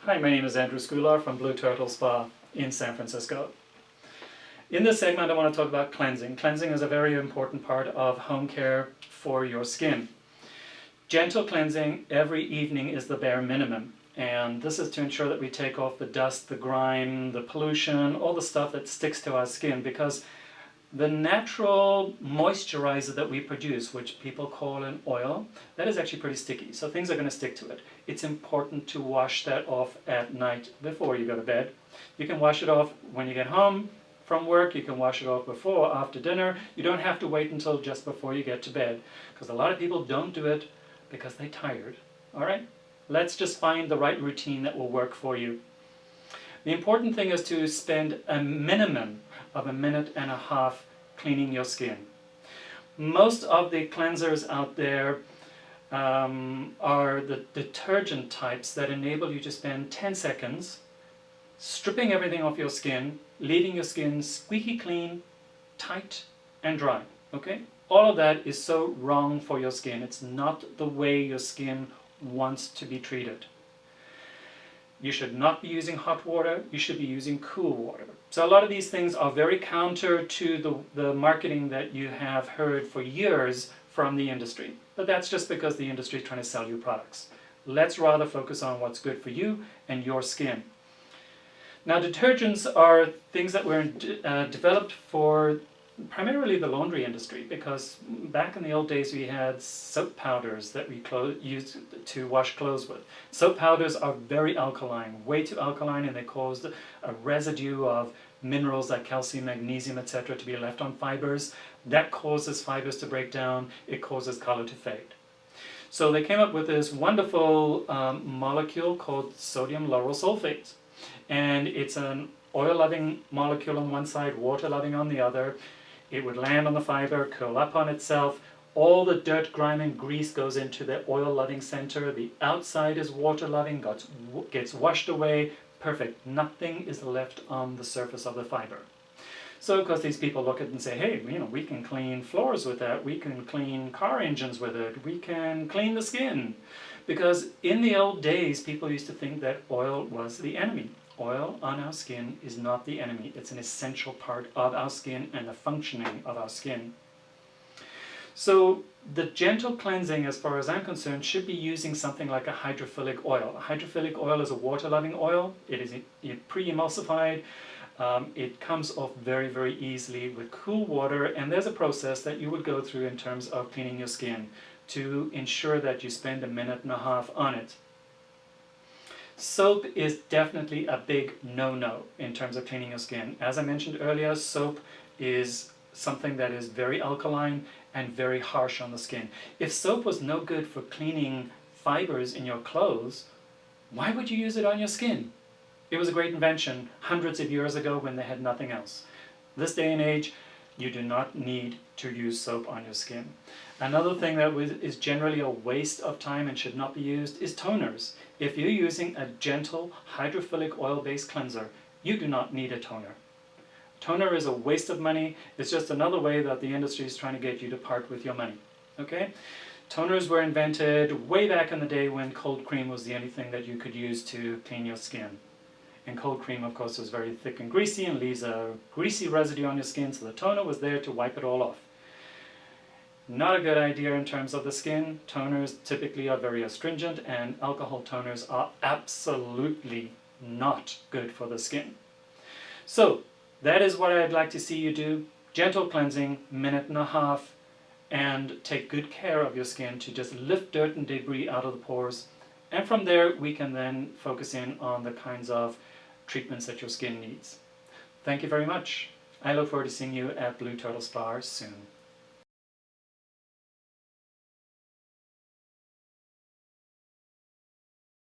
Hi, my name is Andrew Scular from Blue Turtle Spa in San Francisco. In this segment I want to talk about cleansing. Cleansing is a very important part of home care for your skin. Gentle cleansing every evening is the bare minimum, and this is to ensure that we take off the dust, the grime, the pollution, all the stuff that sticks to our skin, because the natural moisturizer that we produce, which people call an oil, that is actually pretty sticky, so things are going to stick to it. It's important to wash that off at night before you go to bed. You can wash it off when you get home from work, you can wash it off before or after dinner. You don't have to wait until just before you get to bed, because a lot of people don't do it because they're tired. Alright? Let's just find the right routine that will work for you. The important thing is to spend a minimum of 1.5 minutes cleaning your skin. Most of the cleansers out there are the detergent types that enable you to spend 10 seconds stripping everything off your skin, leaving your skin squeaky clean, tight and dry. Okay? All of that is so wrong for your skin. It's not the way your skin wants to be treated. You should not be using hot water, you should be using cool water. So a lot of these things are very counter to the marketing that you have heard for years from the industry. But that's just because the industry is trying to sell you products. Let's rather focus on what's good for you and your skin. Now, detergents are things that were developed for primarily the laundry industry, because back in the old days we had soap powders that we used to wash clothes with. Soap powders are very alkaline, way too alkaline, and they caused a residue of minerals like calcium, magnesium, etc. to be left on fibers. That causes fibers to break down, it causes color to fade. So they came up with this wonderful molecule called sodium lauryl sulfate, and it's an oil-loving molecule on one side, water-loving on the other. It would land on the fiber, curl up on itself. All the dirt, grime, and grease goes into the oil-loving center. The outside is water-loving, gets washed away. Perfect. Nothing is left on the surface of the fiber. So, of course, these people look at it and say, hey, we can clean floors with that. We can clean car engines with it. We can clean the skin. Because in the old days, people used to think that oil was the enemy. Oil on our skin is not the enemy. It's an essential part of our skin and the functioning of our skin. So the gentle cleansing, as far as I'm concerned, should be using something like a hydrophilic oil. A hydrophilic oil is a water-loving oil. It is pre-emulsified. It comes off very, very easily with cool water, and there's a process that you would go through in terms of cleaning your skin to ensure that you spend 1.5 minutes on it. Soap is definitely a big no-no in terms of cleaning your skin. As I mentioned earlier, soap is something that is very alkaline and very harsh on the skin. If soap was no good for cleaning fibers in your clothes, why would you use it on your skin? It was a great invention hundreds of years ago when they had nothing else. This day and age, you do not need to use soap on your skin. Another thing that is generally a waste of time and should not be used is toners. If you're using a gentle hydrophilic oil-based cleanser, you do not need a toner. Toner is a waste of money. It's just another way that the industry is trying to get you to part with your money. Okay? Toners were invented way back in the day when cold cream was the only thing that you could use to clean your skin. And cold cream, of course, was very thick and greasy and leaves a greasy residue on your skin, so the toner was there to wipe it all off. Not a good idea in terms of the skin. Toners typically are very astringent, and alcohol toners are absolutely not good for the skin. So, that is what I'd like to see you do. Gentle cleansing, 1.5 minutes, and take good care of your skin to just lift dirt and debris out of the pores. And from there, we can then focus in on the kinds of treatments that your skin needs. Thank you very much. I look forward to seeing you at Blue Turtle Spa soon.